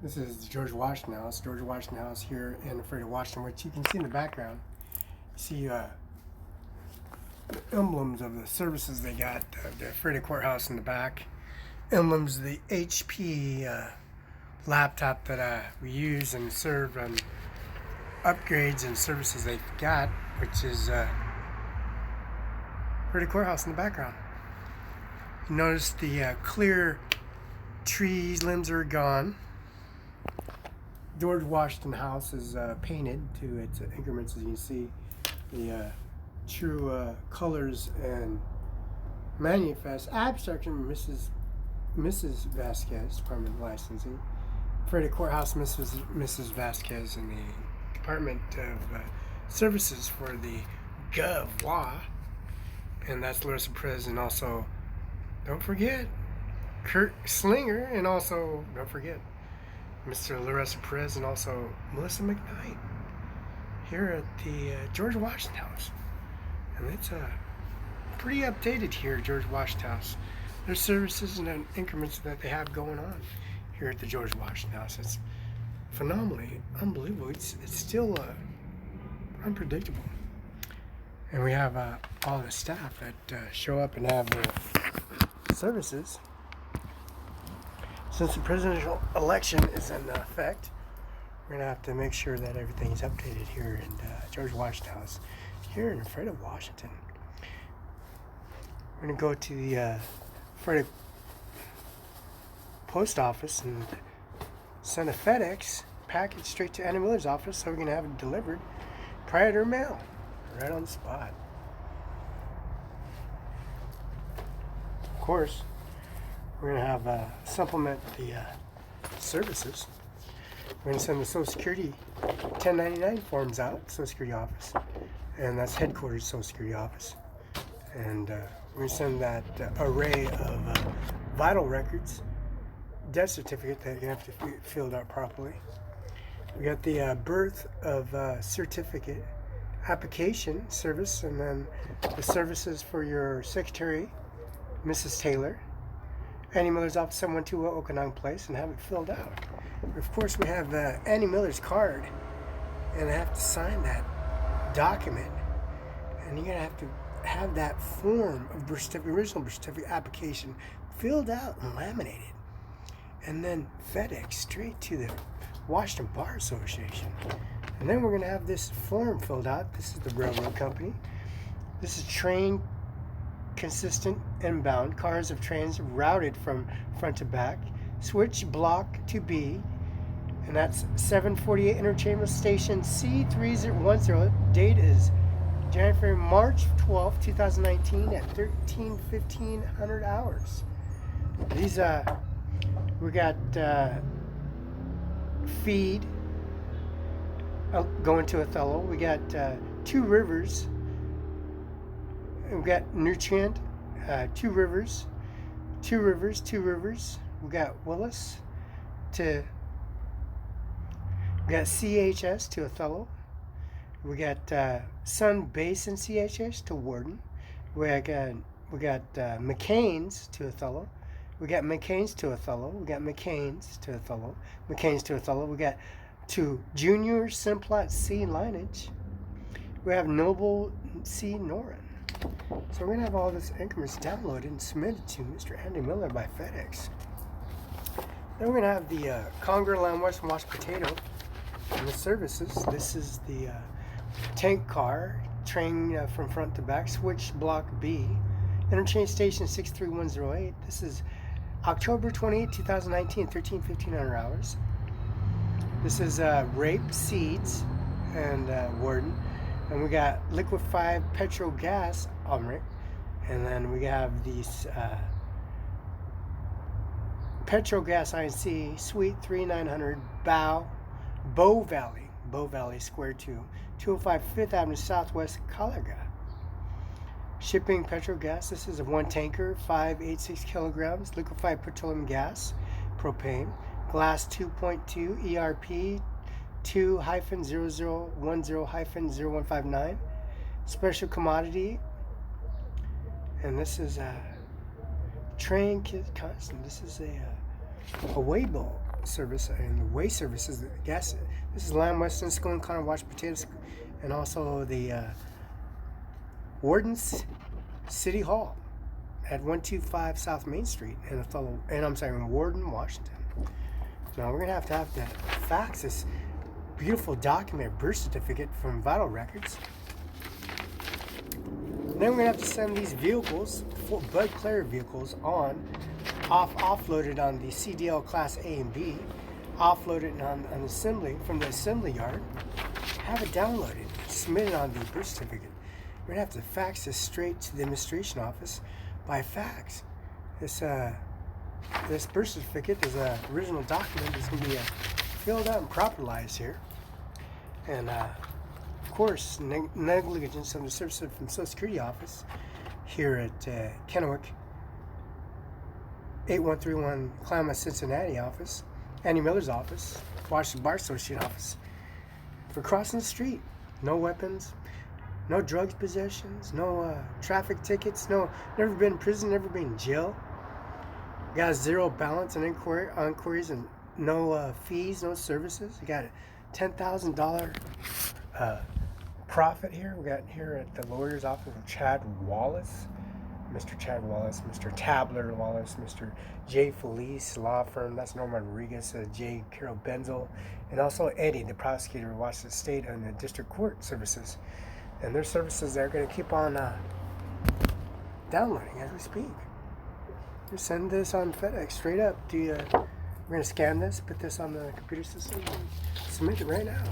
This is the George Washington House. George Washington House here in the Freight of Washington, which you can see in the background. You see the emblems of the services they got. The Freight Courthouse in the back. Emblems of the HP laptop that we use and serve on upgrades and services they've got, which is Freight Courthouse in the background. You notice the clear tree limbs are gone. George Washington House is painted to its increments, as you can see. The true colors and manifest abstraction, Mrs. Vasquez, Department of Licensing. Freight Courthouse, Mrs. Vasquez in the Department of Services for the GOV. And that's Larissa Perez, and also, don't forget, Kurt Slinger, and also, don't forget, Mr. Larissa Perez, and also Melissa McKnight here at the George Washington House. And it's pretty updated here at George Washington House. There's services and increments that they have going on here at the George Washington House. It's phenomenally unbelievable. It's still unpredictable. And we have all the staff that show up and have their services. Since the presidential election is in effect, we're going to have to make sure that everything is updated here in George Washington House, here in the Freight of Washington. We're going to go to the Freight Post Office and send a FedEx package straight to Anna Miller's office, so we're going to have it delivered prior to her mail, right on the spot. Of course, we're going to have supplement the services. We're going to send the Social Security 1099 forms out, Social Security office, and that's headquarters Social Security office. And we're going to send that array of vital records, death certificate that you have to be filled out properly. We got the birth of certificate application service, and then the services for your secretary, Mrs. Taylor, Annie Miller's office, 712 Okanagan Place, and have it filled out. Of course, we have Annie Miller's card, and I have to sign that document, and you're gonna have to have that form of birth certificate, original birth certificate application filled out and laminated, and then FedEx straight to the Washington Bar Association. And then we're gonna have this form filled out. This is the railroad company. This is train consistent inbound. Cars of trains routed from front to back. Switch block to B, and that's 748 Interchange Station C3010. Date is March 12, 2019 at 1500 hours. These we got feed going to Othello. We got Two Rivers. We've got nutrient, Two Rivers. We got Willis to, we got CHS to Othello. We got Sun Basin CHS to Warden. We got McCain's to Othello. We got McCain's to Othello. We got McCain's to Othello. McCain's to Othello. We got to Junior Simplot C Lineage. We have Noble C Norin. So we're going to have all this increments downloaded and submitted to Mr. Andy Miller by FedEx. Then we're going to have the Conger Lamb Western Washed Potato and the services. This is the tank car, train from front to back, switch block B, interchange station 63108. This is October 28, 2019, 1500 hours. This is rape seeds and Warden. And we got liquefied petrol gas Omric, and then we have these petrol gas INC Suite 3900 Bow Valley Square 205 5th Avenue Southwest, Calaga. Shipping petrol gas. This is a one tanker, 586 kilograms liquefied petroleum gas, propane, glass 2.2 ERP 2-0010-0159, special commodity. And this is a train kit constant. This is a Weibo service and the waste services. Gas. This is Lamb Weston School and Connor Wash Potatoes, and also the Warden's City Hall at 125 South Main Street in Othello, and I'm sorry, in Warden, Washington. Now we're gonna have to fax this beautiful document, birth certificate from Vital Records. Then we're gonna have to send these vehicles, Bud Clare vehicles, offloaded on the CDL Class A and B, offloaded on assembly from the assembly yard, have it downloaded, submitted on the birth certificate. We're gonna have to fax this straight to the administration office by fax. This birth certificate is an original document that's gonna be filled out and properly here, and of course, negligence of the service from Social Security office here at Kennewick, 8131 Klamath, Cincinnati office, Annie Miller's office, Washington Bar Association office, for crossing the street. No weapons, no drugs possessions, no traffic tickets, no, never been in prison, never been in jail. Got a zero balance and inquiries and no fees, no services. You got a $10,000 profit here. We got here at the lawyer's office of Chad Wallace, Mr. Chad Wallace, Mr. Tabler Wallace, Mr. J. Felice Law Firm. That's Norma Rodriguez, J. Carol Benzel, and also Eddie, the prosecutor of Washington State and the District Court Services. And their services, they're going to keep on downloading as we speak. Just send this on FedEx straight up. We're going to scan this, put this on the computer system, and submit it right now.